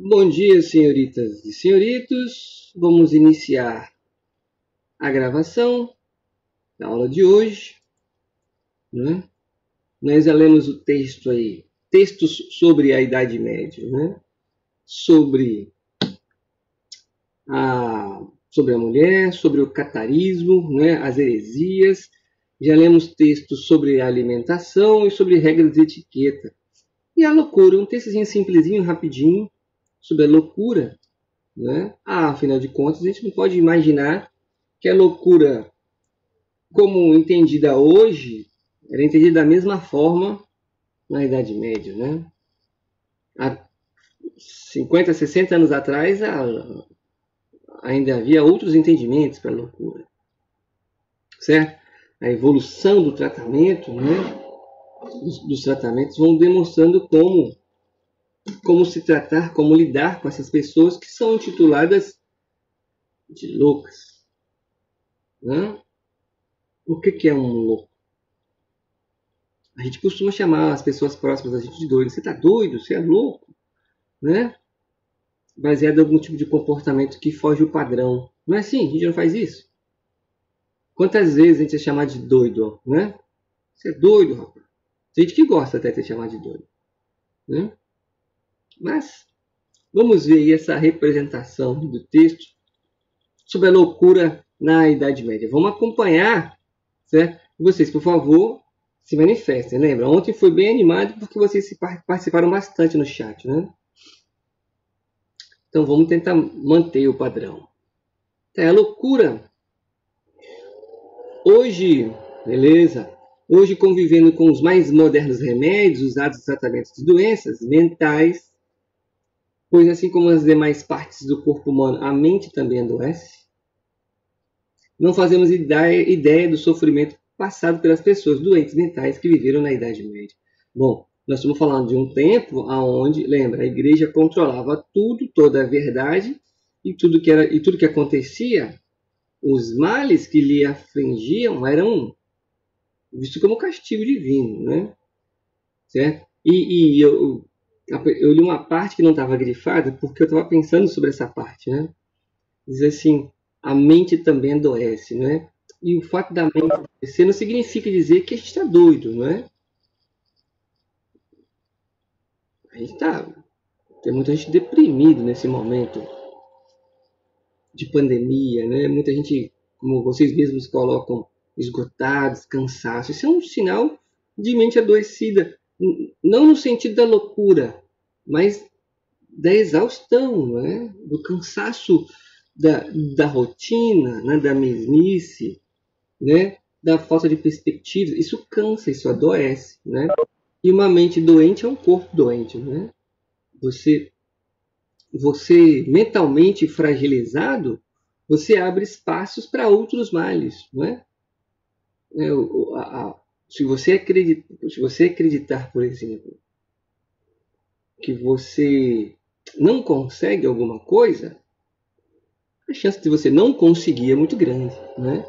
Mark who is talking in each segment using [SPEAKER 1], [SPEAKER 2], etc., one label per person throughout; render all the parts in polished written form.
[SPEAKER 1] Bom dia, senhoritas e senhoritos. Vamos iniciar a gravação da aula de hoje, né? Nós já lemos o texto aí, textos sobre a Idade Média, né? Sobre a mulher, sobre o catarismo, né? As heresias. Já lemos textos sobre a alimentação e sobre regras de etiqueta. E a loucura, um textozinho simplesinho, rapidinho, sobre a loucura, né? Afinal de contas, a gente não pode imaginar que a loucura, como entendida hoje, era entendida da mesma forma na Idade Média, né? Há 50, 60 anos atrás, ainda havia outros entendimentos para a loucura, certo? A evolução do tratamento, né? Dos tratamentos vão demonstrando como se tratar, como lidar com essas pessoas que são intituladas de loucas, né? O que é um louco? A gente costuma chamar as pessoas próximas da gente de doido. Você tá doido? Você é louco? Né? Baseado em algum tipo de comportamento que foge o padrão. Não é assim? A gente não faz isso? Quantas vezes a gente é chamado de doido? Né? Você é doido, rapaz. Tem gente que gosta até de ser chamado de doido. Né? Mas vamos ver aí essa representação do texto sobre a loucura na Idade Média. Vamos acompanhar, certo? Vocês, por favor, se manifestem. Lembra? Ontem foi bem animado porque vocês participaram bastante no chat, né? Então vamos tentar manter o padrão. Então, a loucura. Hoje, beleza? Hoje, convivendo com os mais modernos remédios usados no tratamento de doenças mentais, pois assim como as demais partes do corpo humano, a mente também adoece. Não fazemos ideia do sofrimento passado pelas pessoas doentes mentais que viveram na Idade Média. Bom, nós estamos falando de um tempo onde, lembra, a igreja controlava tudo, toda a verdade, e tudo que acontecia, os males que lhe afligiam eram vistos como castigo divino, né? Certo? E eu li uma parte que não estava grifada porque eu estava pensando sobre essa parte, né? Diz assim, a mente também adoece, né? E o fato da mente adoecer não significa dizer que a gente está doido, não é? A gente tem muita gente deprimida nesse momento de pandemia, né? Muita gente, como vocês mesmos colocam, esgotados, cansaço. Isso é um sinal de mente adoecida, não no sentido da loucura, mas da exaustão, né? Do cansaço da rotina, né? Da mesmice, né? Da falta de perspectiva. Isso cansa, isso adoece, né? E uma mente doente é um corpo doente, né? Você mentalmente fragilizado, você abre espaços para outros males, não é? Se você acreditar, por exemplo, que você não consegue alguma coisa, a chance de você não conseguir é muito grande, né?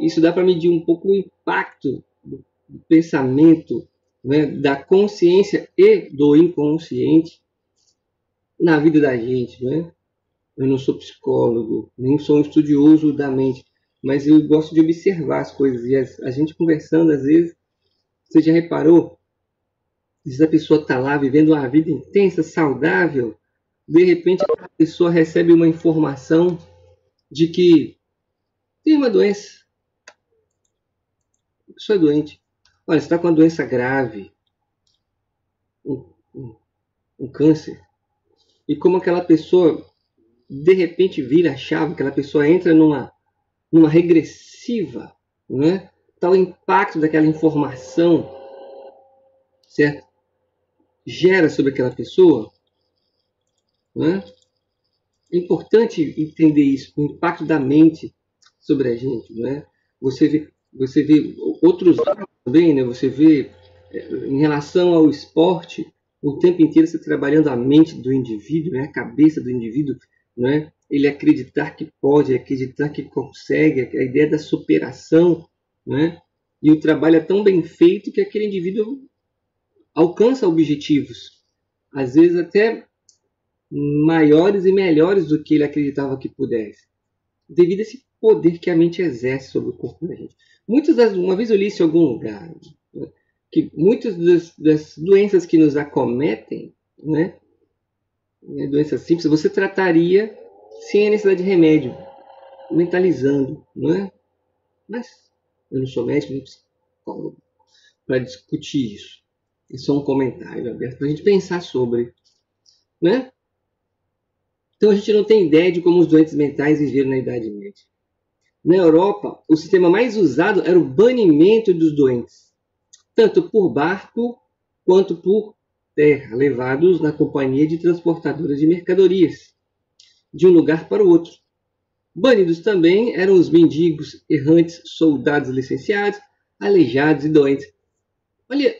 [SPEAKER 1] Isso dá para medir um pouco o impacto do pensamento, né, da consciência e do inconsciente na vida da gente, né? Eu não sou psicólogo, nem sou um estudioso da mente, mas eu gosto de observar as coisas. E a gente conversando, às vezes, você já reparou? Às vezes a pessoa está lá vivendo uma vida intensa, saudável, de repente a pessoa recebe uma informação de que tem uma doença, a pessoa é doente. Olha, você está com uma doença grave, um câncer. E como aquela pessoa, de repente, vira a chave, aquela pessoa entra numa regressiva, né? Tal impacto daquela informação, certo? Gera sobre aquela pessoa, né? É importante entender isso, o impacto da mente sobre a gente, né? Você vê outros também, né? Você vê em relação ao esporte, o tempo inteiro você trabalhando a mente do indivíduo, né? A cabeça do indivíduo, né? Ele acreditar que pode, acreditar que consegue, a ideia da superação, né? E o trabalho é tão bem feito que aquele indivíduo alcança objetivos, às vezes até maiores e melhores do que ele acreditava que pudesse, devido a esse poder que a mente exerce sobre o corpo da gente. Uma vez eu li isso em algum lugar, né, que muitas das doenças que nos acometem, né, doenças simples, você trataria sem a necessidade de remédio, mentalizando, não é? Mas eu não sou médico, nem psicólogo para discutir isso. É só um comentário aberto para a gente pensar sobre, né? Então a gente não tem ideia de como os doentes mentais viveram na Idade Média. Na Europa, o sistema mais usado era o banimento dos doentes, tanto por barco quanto por terra, levados na companhia de transportadoras de mercadorias, de um lugar para o outro. Banidos também eram os mendigos, errantes, soldados licenciados, aleijados e doentes. Olha,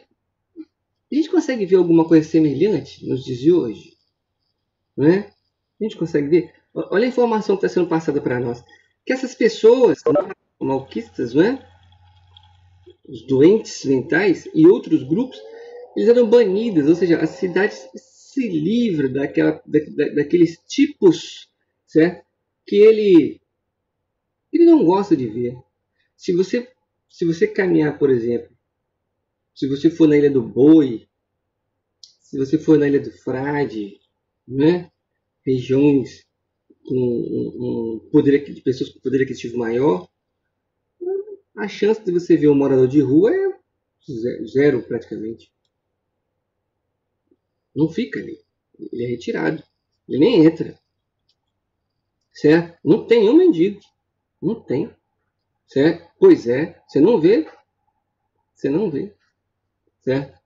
[SPEAKER 1] a gente consegue ver alguma coisa semelhante nos dias de hoje? Não é? A gente consegue ver? Olha a informação que está sendo passada para nós. Que essas pessoas, malquistas, não é? Os doentes mentais e outros grupos, eles eram banidos, ou seja, a cidade se livra daqueles tipos, certo? Que ele não gosta de ver. Se você caminhar, por exemplo, se você for na Ilha do Boi, se você for na Ilha do Frade, né? Regiões com de pessoas com poder aquisitivo maior, a chance de você ver um morador de rua é zero praticamente. Não fica ali. Ele é retirado. Ele nem entra. Certo? Não tem um mendigo. Não tem. Certo? Pois é. Você não vê. Você não vê. Certo?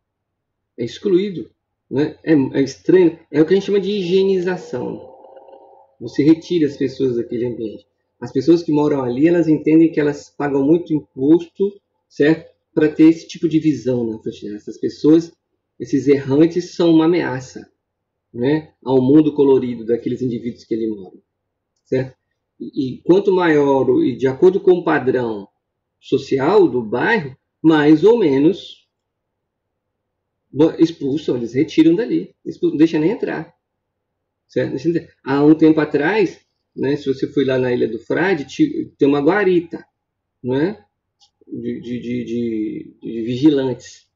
[SPEAKER 1] É excluído. Né? É estranho. É o que a gente chama de higienização. Você retira as pessoas daquele ambiente. As pessoas que moram ali, elas entendem que elas pagam muito imposto, certo? Para ter esse tipo de visão na frente. Essas pessoas, esses errantes, são uma ameaça, né, ao mundo colorido daqueles indivíduos que ali moram, certo? E quanto maior, e de acordo com o padrão social do bairro, mais ou menos expulsam, eles retiram dali, não deixam nem entrar. Certo? Há um tempo atrás, né, se você foi lá na Ilha do Frade, tem uma guarita, né, de vigilantes.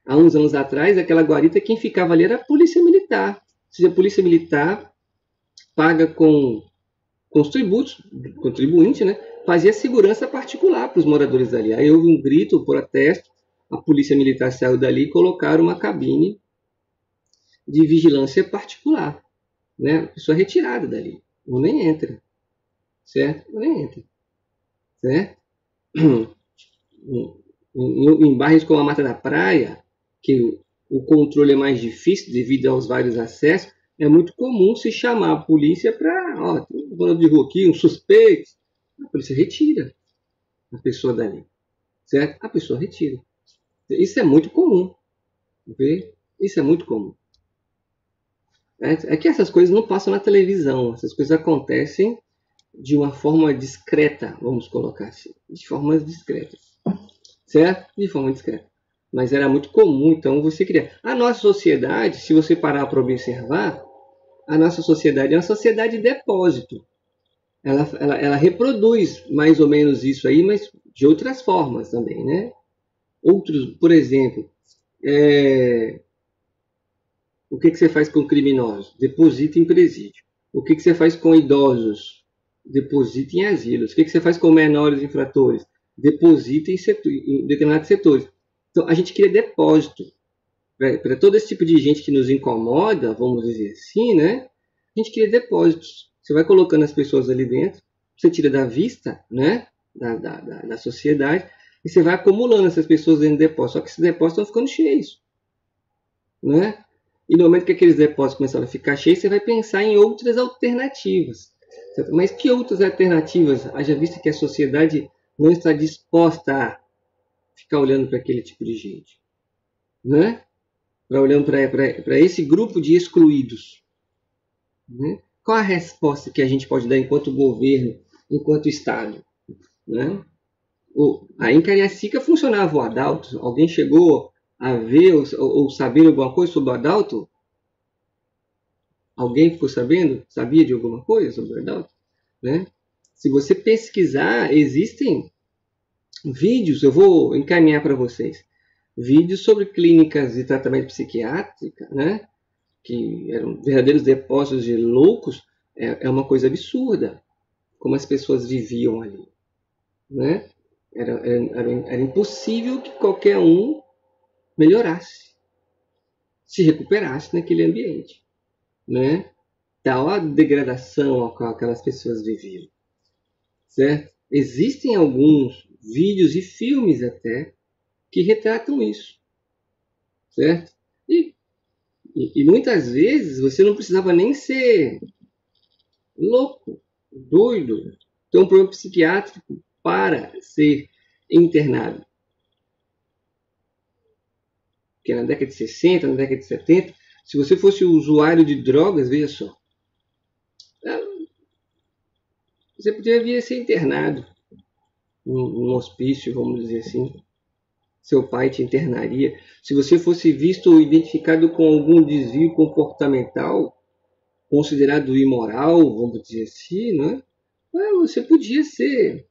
[SPEAKER 1] Há uns anos atrás, aquela guarita, quem ficava ali era a polícia militar. Ou seja, a polícia militar paga com os tributos, contribuinte, né, fazia segurança particular para os moradores dali. Aí houve um grito, um protesto, a polícia militar saiu dali e colocaram uma cabine de vigilância particular. Né? A pessoa é retirada dali, ou nem entra, certo? Ou nem entra, certo? Em bairros como a Mata da Praia, que o controle é mais difícil devido aos vários acessos, é muito comum se chamar a polícia para, tem um dono de rua aqui, um suspeito, a polícia retira a pessoa dali, certo? A pessoa retira. Isso é muito comum, okay? Isso é muito comum. É que essas coisas não passam na televisão, essas coisas acontecem de uma forma discreta, vamos colocar assim, de forma discreta, certo? De forma discreta. Mas era muito comum, então, você criar. A nossa sociedade, se você parar para observar, a nossa sociedade é uma sociedade de depósito. Ela reproduz mais ou menos isso aí, mas de outras formas também, né? Outros, por exemplo, o que você faz com criminosos? Deposita em presídio. O que você faz com idosos? Deposita em asilos. O que você faz com menores infratores? Deposita em determinados setores. Então, a gente cria depósito. Para todo esse tipo de gente que nos incomoda, vamos dizer assim, né? A gente cria depósitos. Você vai colocando as pessoas ali dentro, você tira da vista, né? Da sociedade, e você vai acumulando essas pessoas dentro do depósito. Só que esses depósitos estão ficando cheios, né? E no momento que aqueles depósitos começaram a ficar cheios, você vai pensar em outras alternativas. Certo? Mas que outras alternativas? Haja visto que a sociedade não está disposta a ficar olhando para aquele tipo de gente, né? Olhando para esse grupo de excluídos, né? Qual a resposta que a gente pode dar enquanto governo, enquanto Estado, né? Aí em Cariacica funcionava o Adalto. Alguém chegou a ver ou saber alguma coisa sobre o Adalto? Alguém ficou sabendo? Sabia de alguma coisa sobre o burnout? Né? Se você pesquisar, existem vídeos, eu vou encaminhar para vocês, vídeos sobre clínicas de tratamento psiquiátrico, né? Que eram verdadeiros depósitos de loucos. É uma coisa absurda como as pessoas viviam ali, né? Era impossível que qualquer um melhorasse, se recuperasse naquele ambiente, né? Tal a degradação a qual aquelas pessoas viviam, certo? Existem alguns vídeos e filmes até que retratam isso, certo? E muitas vezes você não precisava nem ser louco, doido, ter um problema psiquiátrico para ser internado. Porque na década de 60, na década de 70, se você fosse usuário de drogas, veja só, você podia vir a ser internado num hospício, vamos dizer assim. Seu pai te internaria. Se você fosse visto ou identificado com algum desvio comportamental, considerado imoral, vamos dizer assim, né? Você podia ser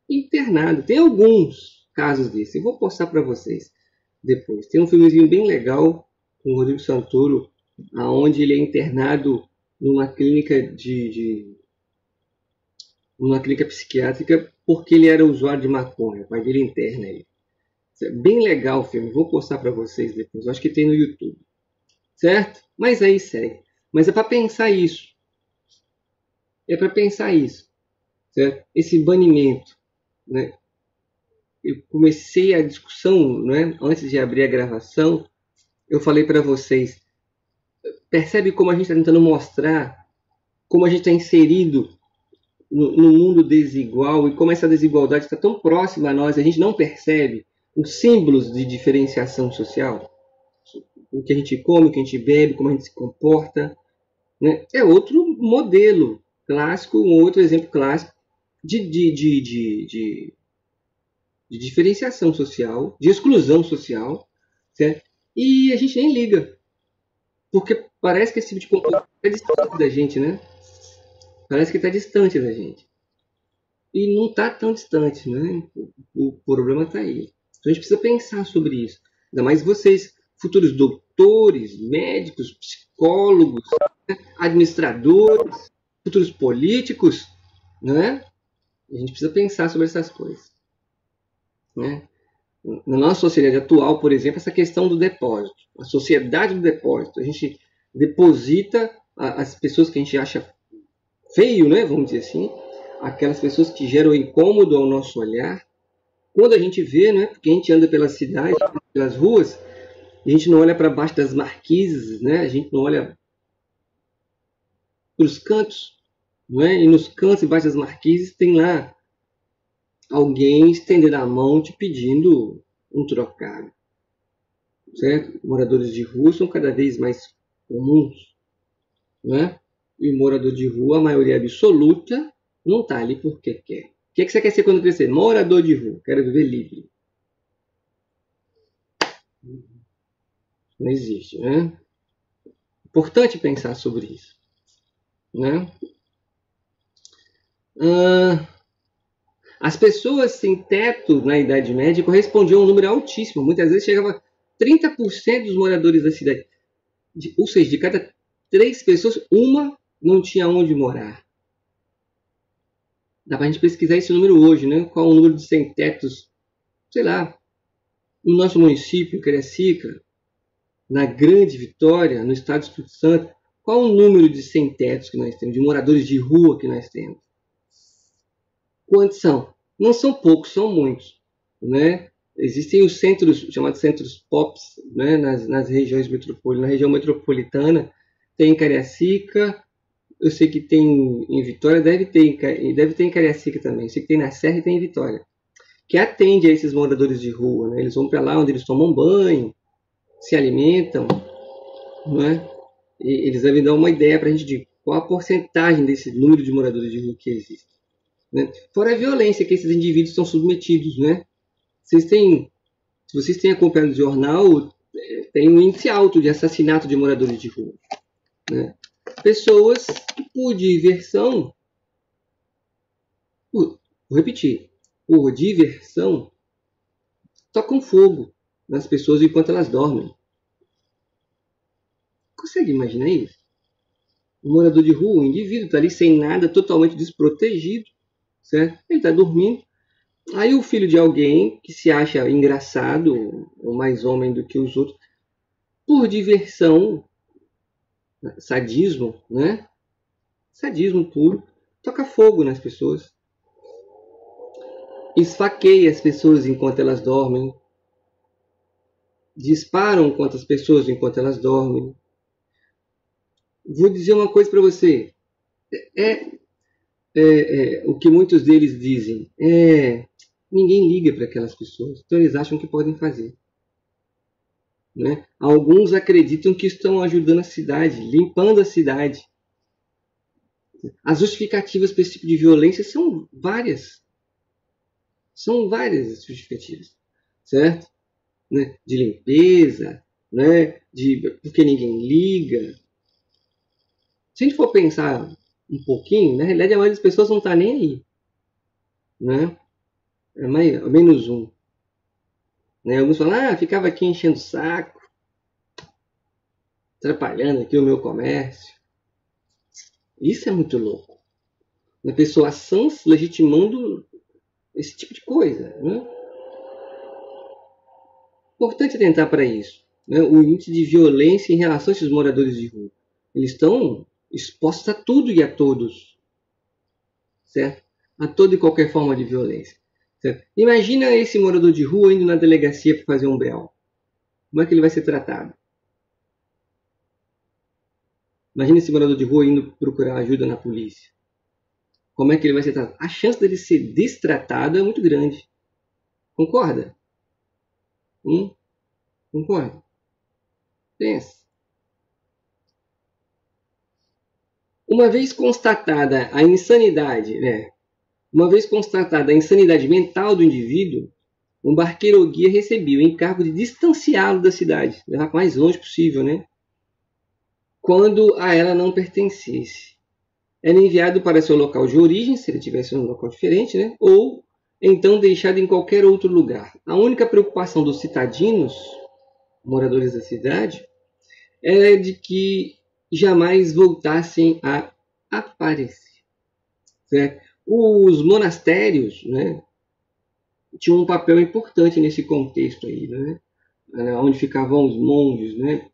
[SPEAKER 1] internado. Tem alguns casos desses. Eu vou postar para vocês depois. Tem um filmezinho bem legal com o Rodrigo Santoro, onde ele é internado numa clínica numa clínica psiquiátrica porque ele era usuário de maconha. O pai dele interna ele. É bem legal o filme. Vou postar para vocês depois. Eu acho que tem no YouTube. Certo? Mas aí segue. Mas é para pensar isso. É para pensar isso. Certo? Esse banimento. Né? Eu comecei a discussão, né? Antes de abrir a gravação. Eu falei para vocês. Percebe como a gente está tentando mostrar como a gente está inserido no mundo desigual e como essa desigualdade está tão próxima a nós, a gente não percebe os símbolos de diferenciação social, o que a gente come, o que a gente bebe, como a gente se comporta, né? É outro modelo clássico, um outro exemplo clássico de diferenciação social, de exclusão social, certo? E a gente nem liga, porque parece que esse tipo de comportamento é distante da gente, né? Parece que está distante da gente. E não está tão distante, né? O problema está aí. Então a gente precisa pensar sobre isso. Ainda mais vocês, futuros doutores, médicos, psicólogos, né? Administradores, futuros políticos, né? A gente precisa pensar sobre essas coisas, né? Na nossa sociedade atual, por exemplo, essa questão do depósito. A sociedade do depósito. A gente deposita as pessoas que a gente acha feio, né? Vamos dizer assim. Aquelas pessoas que geram incômodo ao nosso olhar. Quando a gente vê, né? Porque a gente anda pela cidade, pelas ruas, a gente não olha para baixo das marquises, né? A gente não olha para os cantos, não é? E nos cantos, embaixo das marquises, tem lá alguém estendendo a mão te pedindo um trocado, certo? Moradores de rua são cada vez mais comuns, né? E o morador de rua, a maioria absoluta, não está ali porque quer. O que você quer ser quando crescer? Morador de rua. Quero viver livre. Não existe, né? Importante pensar sobre isso, né? As pessoas sem teto na Idade Média correspondiam a um número altíssimo. Muitas vezes chegava a 30% dos moradores da cidade. Ou seja, de cada 3 pessoas, uma não tinha onde morar. Dá para a gente pesquisar esse número hoje, né? Qual é o número de sem-tetos, sei lá, no nosso município, Cariacica, na Grande Vitória, no estado do Espírito Santo, qual o número de sem-tetos que nós temos, de moradores de rua que nós temos? Quantos são? Não são poucos, são muitos, né? Existem os centros, chamados centros POPs, né? nas regiões metropolitanas, na região metropolitana, tem em Cariacica, eu sei que tem em Vitória, deve ter em Cariacica também. Eu sei que tem na Serra e tem em Vitória. Que atende a esses moradores de rua, né? Eles vão para lá onde eles tomam banho, se alimentam, né? E eles devem dar uma ideia para a gente de qual a porcentagem desse número de moradores de rua que existe, né? Fora a violência que esses indivíduos estão submetidos, né? Se vocês têm acompanhado o jornal, tem um índice alto de assassinato de moradores de rua, né? Pessoas que, por diversão, vou repetir, por diversão, tocam fogo nas pessoas enquanto elas dormem. Consegue imaginar isso? Um morador de rua, um indivíduo, está ali sem nada, totalmente desprotegido, certo? Ele está dormindo. Aí o filho de alguém que se acha engraçado, ou mais homem do que os outros, por diversão, sadismo, né? Sadismo puro, toca fogo nas pessoas. Esfaqueia as pessoas enquanto elas dormem. Disparam contra as pessoas enquanto elas dormem. Vou dizer uma coisa para você. O que muitos deles dizem. Ninguém liga para aquelas pessoas. Então eles acham que podem fazer. Né? Alguns acreditam que estão ajudando a cidade, limpando a cidade. As justificativas para esse tipo de violência são várias. São várias justificativas. Certo? Né? De limpeza, né? Porque ninguém liga. Se a gente for pensar um pouquinho, na realidade a maioria das pessoas não está nem aí. Né? É menos um. Né? Alguns falam, ficava aqui enchendo o saco, atrapalhando aqui o meu comércio. Isso é muito louco. Né? Pessoas sãs legitimando esse tipo de coisa. Né? Importante atentar para isso. Né? O índice de violência em relação a esses moradores de rua. Eles estão expostos a tudo e a todos. Certo? A toda e qualquer forma de violência. Certo? Imagina esse morador de rua indo na delegacia para fazer um BO. Como é que ele vai ser tratado? Imagina esse morador de rua indo procurar ajuda na polícia. Como é que ele vai ser tratado? A chance dele ser destratado é muito grande. Concorda? Concorda? Pensa. Uma vez constatada a insanidade, né? Uma vez constatada a insanidade mental do indivíduo, um barqueiro ou guia recebia o encargo de distanciá-lo da cidade, levar o mais longe possível, né? Quando a ela não pertencesse. Era enviado para seu local de origem, se ele tivesse um local diferente, né? Ou então deixado em qualquer outro lugar. A única preocupação dos citadinos, moradores da cidade, era de que jamais voltassem a aparecer. Certo? Os monastérios, né, tinham um papel importante nesse contexto aí, né? Onde ficavam os monges, né?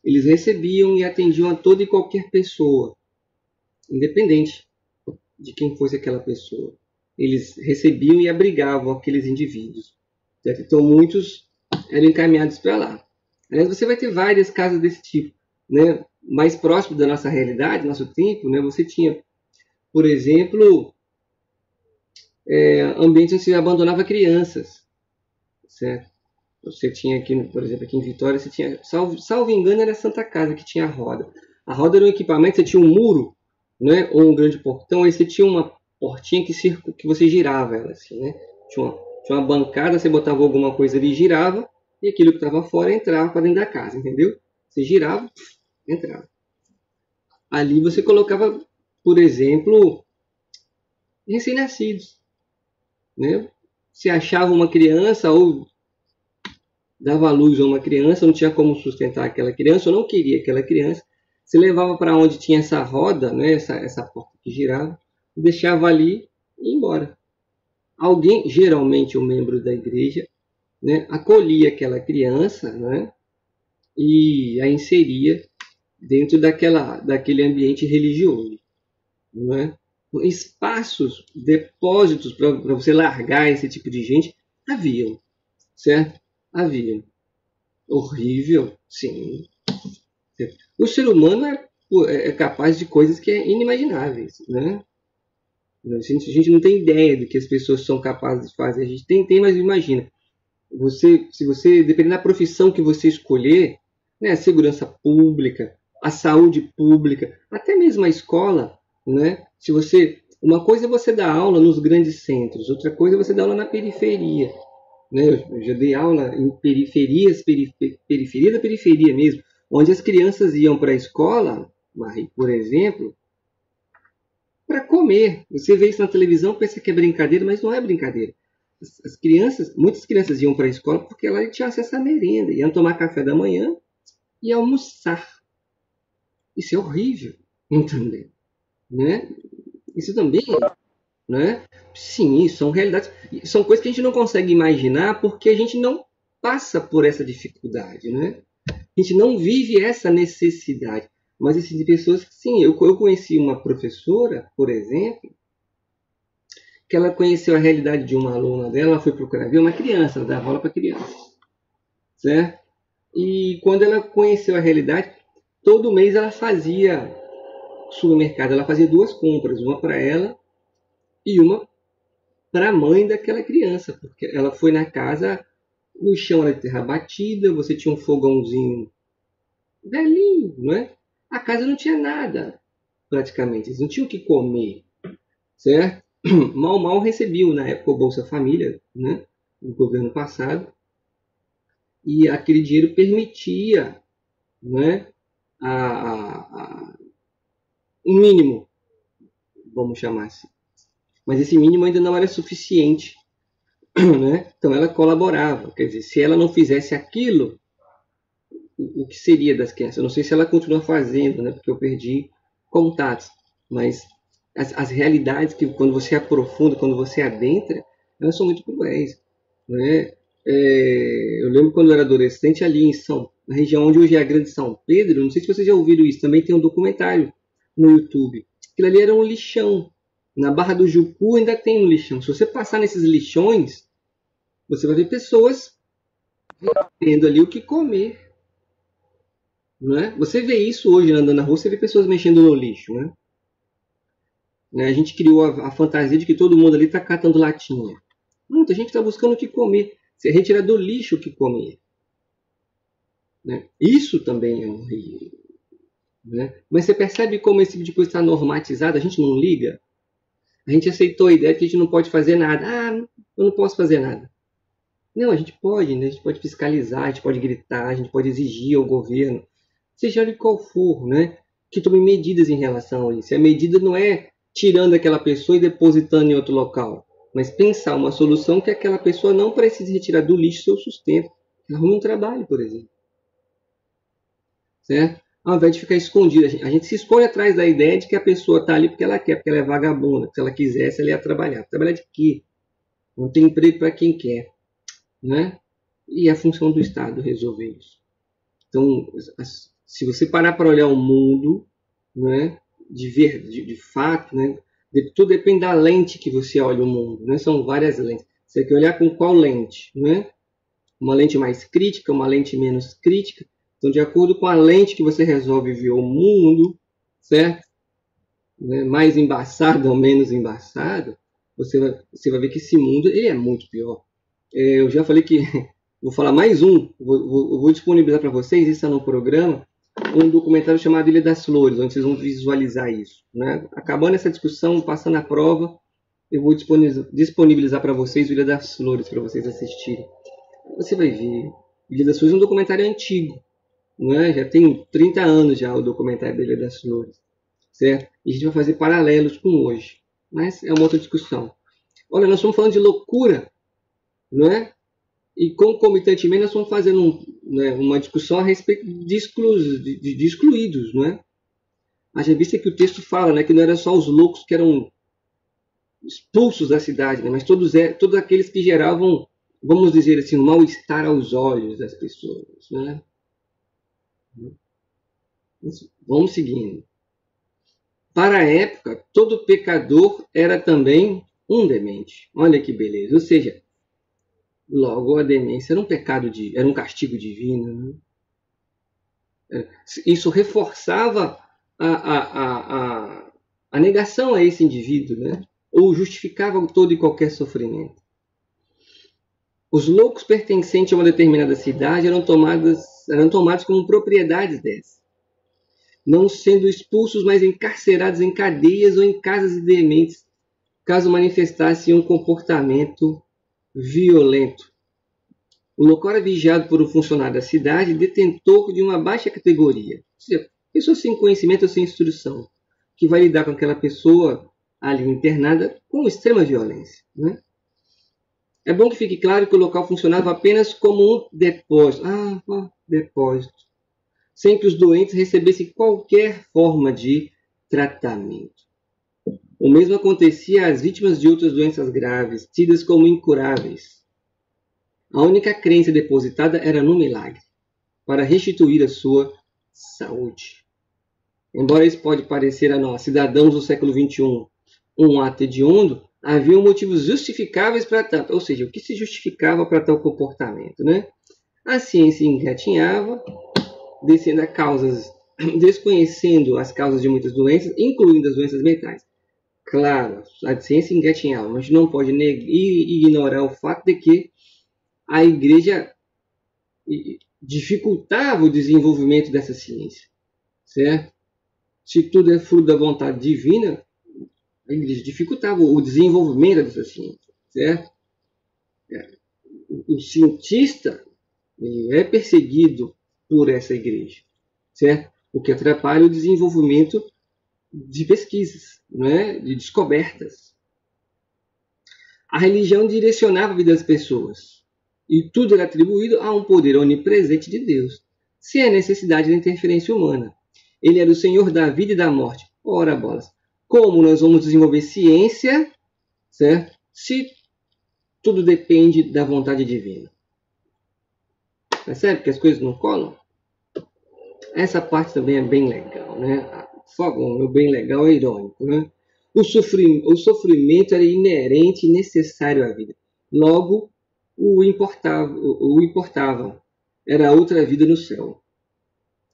[SPEAKER 1] Eles recebiam e atendiam a toda e qualquer pessoa, independente de quem fosse aquela pessoa. Eles recebiam e abrigavam aqueles indivíduos. Certo? Então muitos eram encaminhados para lá. Aliás, você vai ter várias casas desse tipo. Né? Mais próximo da nossa realidade, nosso tempo, né? Você tinha, por exemplo, ambientes onde se abandonava crianças. Certo? Você tinha aqui, por exemplo, aqui em Vitória, você tinha, salvo engano, era a Santa Casa que tinha a roda. A roda era um equipamento, você tinha um muro, né, ou um grande portão, aí você tinha uma portinha que você girava ela assim, né? Tinha uma bancada, você botava alguma coisa ali e girava, e aquilo que estava fora entrava para dentro da casa, entendeu? Você girava, entrava. Ali você colocava, por exemplo, recém-nascidos, né? Se achava uma criança ou dava à luz a uma criança, não tinha como sustentar aquela criança, ou não queria aquela criança, se levava para onde tinha essa roda, né, essa porta que girava, deixava ali e ia embora. Alguém, geralmente um membro da igreja, né, acolhia aquela criança, né, e a inseria dentro daquele ambiente religioso. Né? Espaços, depósitos para você largar esse tipo de gente, haviam, certo? Haviam. Horrível, sim. O ser humano é capaz de coisas que é inimagináveis, né? A gente não tem ideia do que as pessoas são capazes de fazer. A gente tem, mas imagina. Se você, dependendo da profissão que você escolher, né, a segurança pública, a saúde pública, até mesmo a escola, né? Uma coisa é você dar aula nos grandes centros, outra coisa é você dar aula na periferia. Né? Eu já dei aula em periferias, periferia da periferia mesmo, onde as crianças iam para a escola Marie, por exemplo, para comer. Você vê isso na televisão, pensa que é brincadeira, mas não é brincadeira. As crianças, muitas crianças iam para a escola porque lá tinham acesso à merenda, iam tomar café da manhã e almoçar. Isso é horrível, entendeu? Né? Isso também, né? Sim, são realidades, são coisas que a gente não consegue imaginar porque a gente não passa por essa dificuldade, né? A gente não vive essa necessidade. Mas existem pessoas que, sim, eu conheci uma professora, por exemplo, que ela conheceu a realidade de uma aluna dela, ela foi procurar ver uma criança, ela dava aula para crianças, certo? E quando ela conheceu a realidade, todo mês ela fazia supermercado, ela fazia 2 compras, uma para ela e uma para a mãe daquela criança, porque ela foi na casa, o chão era de terra batida, você tinha um fogãozinho velhinho, não é? A casa não tinha nada, praticamente, eles não tinham o que comer, certo? Mal recebiam na época o Bolsa Família, né, no governo passado, e aquele dinheiro permitia, né, um mínimo, vamos chamar assim. Mas esse mínimo ainda não era suficiente, né? Então ela colaborava, quer dizer, se ela não fizesse aquilo, o que seria das crianças? Eu não sei se ela continua fazendo, né, porque eu perdi contatos, mas as realidades que quando você aprofunda, quando você adentra, elas são muito cruéis, né? Eu lembro quando eu era adolescente ali na região onde hoje é a Grande São Pedro, não sei se vocês já ouviram isso, também tem um documentário no YouTube. Aquilo ali era um lixão. Na Barra do Jucu ainda tem um lixão. Se você passar nesses lixões, você vai ver pessoas tendo ali o que comer. Não é? Você vê isso hoje andando na rua, você vê pessoas mexendo no lixo, né? A gente criou a fantasia de que todo mundo ali está catando latinha. Muita gente está buscando o que comer. Se retirar do lixo o que comer. Né? Isso também é horrível. Né? Mas você percebe como esse tipo de coisa está normatizado? A gente não liga. A gente aceitou a ideia de que a gente não pode fazer nada. Ah, eu não posso fazer nada. Não, a gente pode, né? A gente pode fiscalizar, a gente pode gritar, a gente pode exigir ao governo, seja de qual for, né? Que tome medidas em relação a isso. A medida não é tirando aquela pessoa e depositando em outro local, mas pensar uma solução que aquela pessoa não precise retirar do lixo seu sustento. Arrume um trabalho, por exemplo. Certo? Ao invés de ficar escondida, a gente se esconde atrás da ideia de que a pessoa está ali porque ela quer, porque ela é vagabunda. Se ela quisesse, ela ia trabalhar. Trabalhar de quê? Não tem emprego para quem quer. Né? E é a função do Estado resolver isso. Então, se você parar para olhar o mundo, né, de fato, né, tudo depende da lente que você olha o mundo. Né? São várias lentes. Você quer olhar com qual lente? Né? Uma lente mais crítica, uma lente menos crítica. Então, de acordo com a lente que você resolve ver o mundo, certo? Né, mais embaçado ou menos embaçado, você vai ver que esse mundo ele é muito pior. Eu já falei que vou falar mais um, vou disponibilizar para vocês, isso é no programa, um documentário chamado Ilha das Flores, onde vocês vão visualizar isso. Né? Acabando essa discussão, passando a prova, eu vou disponibilizar para vocês o Ilha das Flores, para vocês assistirem. Você vai ver, Ilha das Flores é um documentário antigo, né? Já tem 30 anos já o documentário da Ilha das Flores, certo? E a gente vai fazer paralelos com hoje, mas é uma outra discussão. Olha, nós estamos falando de loucura, não é? E concomitantemente nós estamos fazendo uma discussão a respeito de excluídos, não é? Haja vista que o texto fala, né, que não eram só os loucos que eram expulsos da cidade, né, mas todos aqueles que geravam, vamos dizer assim, um mal-estar aos olhos das pessoas, né? Vamos seguindo. Para a época, todo pecador era também um demente. Olha que beleza. Ou seja, logo a demência era um pecado, era um castigo divino. Né? Isso reforçava a negação a esse indivíduo, né? Ou justificava todo e qualquer sofrimento. Os loucos pertencentes a uma determinada cidade eram tomados como propriedades dessa, não sendo expulsos, mas encarcerados em cadeias ou em casas de dementes, caso manifestassem um comportamento violento. O local era vigiado por um funcionário da cidade, detentor de uma baixa categoria. Ou seja, pessoa sem conhecimento ou sem instrução, que vai lidar com aquela pessoa ali internada com extrema violência, né? É bom que fique claro que o local funcionava apenas como um depósito. Depósito. Sem que os doentes recebessem qualquer forma de tratamento. O mesmo acontecia às vítimas de outras doenças graves, tidas como incuráveis. A única crença depositada era no milagre, para restituir a sua saúde. Embora isso pode parecer a nós, cidadãos do século XXI, um ato hediondo, havia motivos justificáveis para tanto. Ou seja, o que se justificava para tal comportamento, né? A ciência engatinhava, desconhecendo as causas de muitas doenças, incluindo as doenças mentais. Claro, a ciência engatinhava, mas não pode ignorar o fato de que a igreja dificultava o desenvolvimento dessa ciência, certo? Se tudo é fruto da vontade divina, a igreja dificultava o desenvolvimento dessa ciência, certo? O cientista é perseguido por essa igreja, certo? O que atrapalha o desenvolvimento de pesquisas, né? De descobertas. A religião direcionava a vida das pessoas e tudo era atribuído a um poder onipresente de Deus, sem a necessidade da interferência humana. Ele era o Senhor da vida e da morte. Ora bolas. Como nós vamos desenvolver ciência, certo? Se tudo depende da vontade divina. Percebe que as coisas não colam? Essa parte também é bem legal, né? O bem legal é irônico, né? O sofrimento era inerente e necessário à vida. Logo, o importava era outra vida no céu.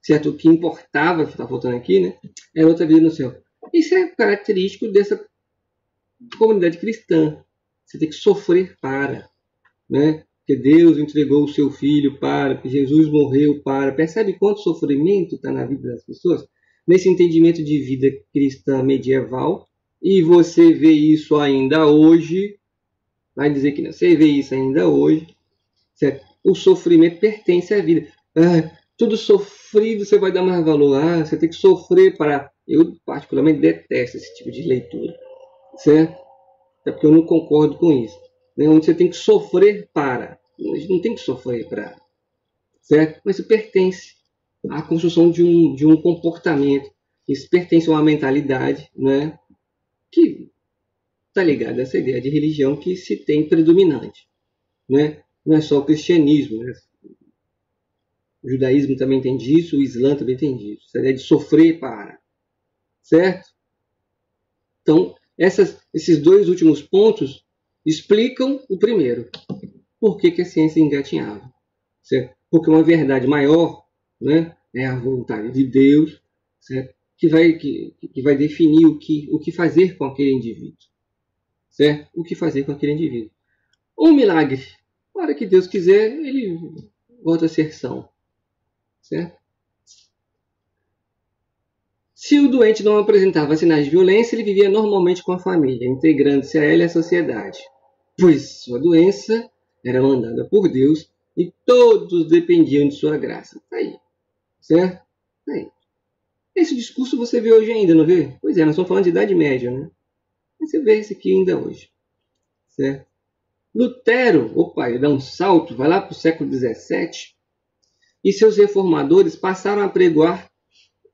[SPEAKER 1] Certo? O que importava, está faltando aqui, né? Era outra vida no céu. Isso é característico dessa comunidade cristã. Você tem que sofrer para, né? Que Deus entregou o seu filho para, que Jesus morreu para. Percebe quanto sofrimento está na vida das pessoas? Nesse entendimento de vida cristã medieval, e você vê isso ainda hoje, vai dizer que não, você vê isso ainda hoje, certo? O sofrimento pertence à vida. Tudo sofrido você vai dar mais valor. Você tem que sofrer para... Eu particularmente detesto esse tipo de leitura, certo? É porque eu não concordo com isso. Né? Onde você tem que sofrer para. A gente não tem que sofrer para. Certo? Mas isso pertence à construção de um comportamento. Isso pertence a uma mentalidade, né? Que está ligada a essa ideia de religião que se tem predominante. Né? Não é só o cristianismo. Né? O judaísmo também tem disso, o islã também tem disso. Essa ideia de sofrer para. Certo? Então, esses dois últimos pontos explicam o primeiro. Por que a ciência engatinhava? Certo? Porque uma verdade maior, né, é a vontade de Deus, certo? Que vai definir o que fazer com aquele indivíduo. Certo? O que fazer com aquele indivíduo. Um milagre. Na hora que Deus quiser, ele volta a ser são. Certo? Se o doente não apresentava sinais de violência, ele vivia normalmente com a família, integrando-se a ela e à sociedade, pois sua doença era mandada por Deus e todos dependiam de sua graça. Tá aí, certo? Tá aí. Esse discurso você vê hoje ainda, não vê? Pois é, nós estamos falando de Idade Média, né? Você vê isso aqui ainda hoje, certo? Lutero, ele dá um salto, vai lá para o século XVII, e seus reformadores passaram a pregoar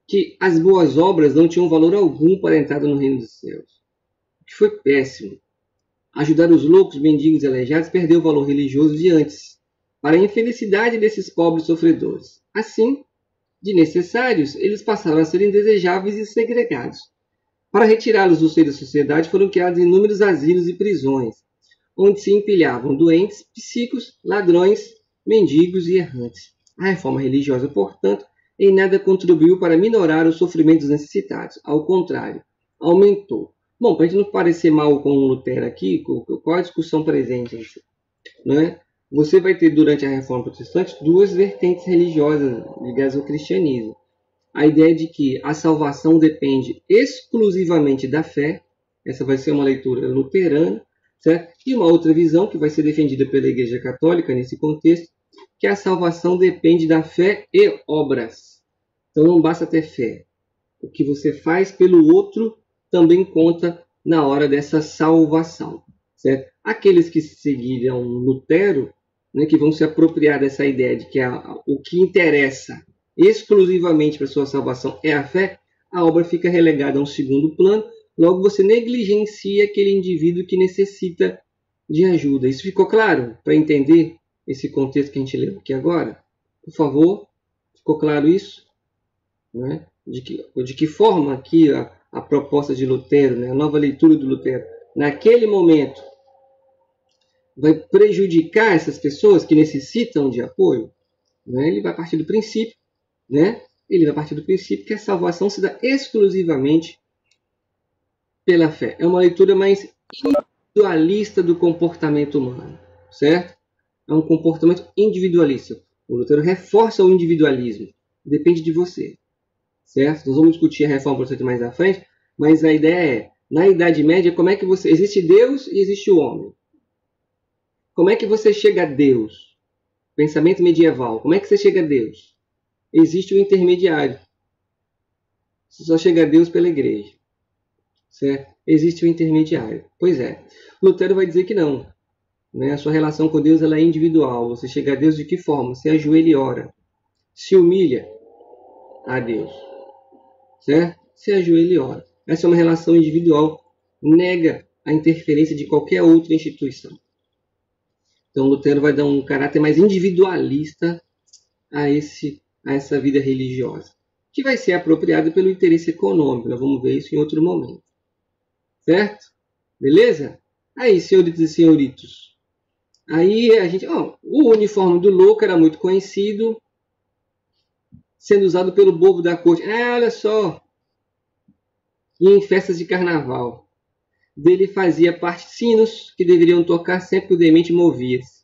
[SPEAKER 1] que as boas obras não tinham valor algum para a entrada no reino dos céus. O que foi péssimo. Ajudar os loucos, mendigos e aleijados perdeu o valor religioso de antes, para a infelicidade desses pobres sofredores. Assim, de necessários, eles passaram a ser indesejáveis e segregados. Para retirá-los do seio da sociedade, foram criados inúmeros asilos e prisões, onde se empilhavam doentes, psíquicos, ladrões, mendigos e errantes. A reforma religiosa, portanto, em nada contribuiu para minorar o sofrimento dos necessitados. Ao contrário, aumentou. Bom, para a gente não parecer mal com o Lutero aqui, qual a discussão presente? Né? Você vai ter, durante a Reforma Protestante, duas vertentes religiosas ligadas ao cristianismo. A ideia de que a salvação depende exclusivamente da fé, essa vai ser uma leitura luterana, certo? E uma outra visão que vai ser defendida pela Igreja Católica nesse contexto, que a salvação depende da fé e obras. Então não basta ter fé. O que você faz pelo outro também conta na hora dessa salvação. Certo? Aqueles que seguiram Lutero, né, que vão se apropriar dessa ideia de que o que interessa exclusivamente para a sua salvação é a fé, a obra fica relegada a um segundo plano, logo você negligencia aquele indivíduo que necessita de ajuda. Isso ficou claro para entender esse contexto que a gente leu aqui agora? Por favor, ficou claro isso? Né? De que forma aqui a proposta de Lutero, né, a nova leitura do Lutero, naquele momento, vai prejudicar essas pessoas que necessitam de apoio? Né? Ele vai partir do princípio, né? Ele vai partir do princípio que a salvação se dá exclusivamente pela fé. É uma leitura mais individualista do comportamento humano, certo? É um comportamento individualista. O Lutero reforça o individualismo. Depende de você, certo? Nós vamos discutir a reforma protestante mais à frente, mas a ideia é, na Idade Média, como é que você... Existe Deus e existe o homem. Como é que você chega a Deus? Pensamento medieval. Como é que você chega a Deus? Existe o intermediário. Você só chega a Deus pela igreja. Certo? Existe o intermediário. Pois é. Lutero vai dizer que não. Né? A sua relação com Deus ela é individual. Você chega a Deus de que forma? Você ajoelha e ora. Se humilha a Deus. Certo? Se ajoelha e ora. Essa é uma relação individual. Nega a interferência de qualquer outra instituição. Então, Lutero vai dar um caráter mais individualista a essa vida religiosa, que vai ser apropriada pelo interesse econômico. Nós vamos ver isso em outro momento. Certo? Beleza? Aí, senhoritos e senhoritos. Aí, o uniforme do louco era muito conhecido, sendo usado pelo bobo da corte. Olha só! E em festas de carnaval. Dele fazia parte sinos que deveriam tocar sempre que o demente movia-se.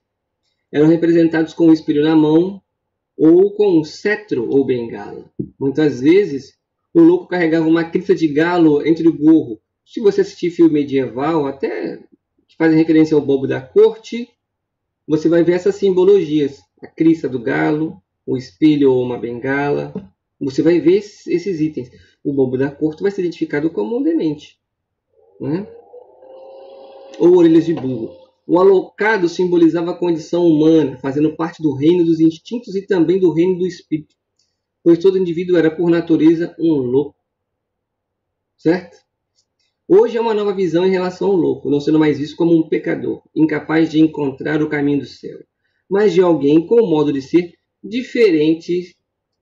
[SPEAKER 1] Eram representados com um espelho na mão ou com um cetro ou bengala. Muitas vezes, o louco carregava uma crista de galo entre o gorro. Se você assistir filme medieval, até que fazem referência ao bobo da corte, você vai ver essas simbologias. A crista do galo, o espelho ou uma bengala. Você vai ver esses itens. O bobo da corte vai ser identificado como um demente, né? Ou orelhas de burro. O alocado simbolizava a condição humana, fazendo parte do reino dos instintos e também do reino do espírito, pois todo indivíduo era, por natureza, um louco. Certo? Hoje é uma nova visão em relação ao louco, não sendo mais visto como um pecador, incapaz de encontrar o caminho do céu, mas de alguém com um modo de ser diferente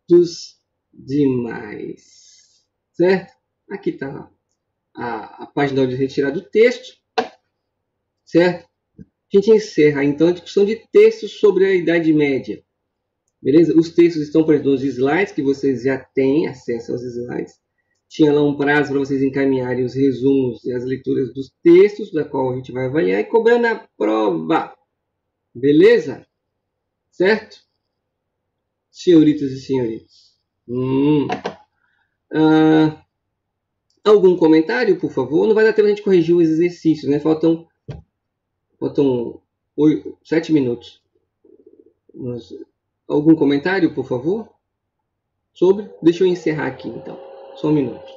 [SPEAKER 1] dos demais. Certo? Aqui está a página de retirar do texto. Certo? A gente encerra então a discussão de textos sobre a Idade Média. Beleza? Os textos estão por exemplo nos slides, que vocês já têm acesso aos slides. Tinha lá um prazo para vocês encaminharem os resumos e as leituras dos textos, da qual a gente vai avaliar, e cobrando a prova. Beleza? Certo? Senhoritas e senhoritos. Algum comentário, por favor? Não vai dar tempo a gente corrigir os exercícios, né? Faltam 7 minutos. Algum comentário, por favor? Deixa eu encerrar aqui, então. Só um minuto.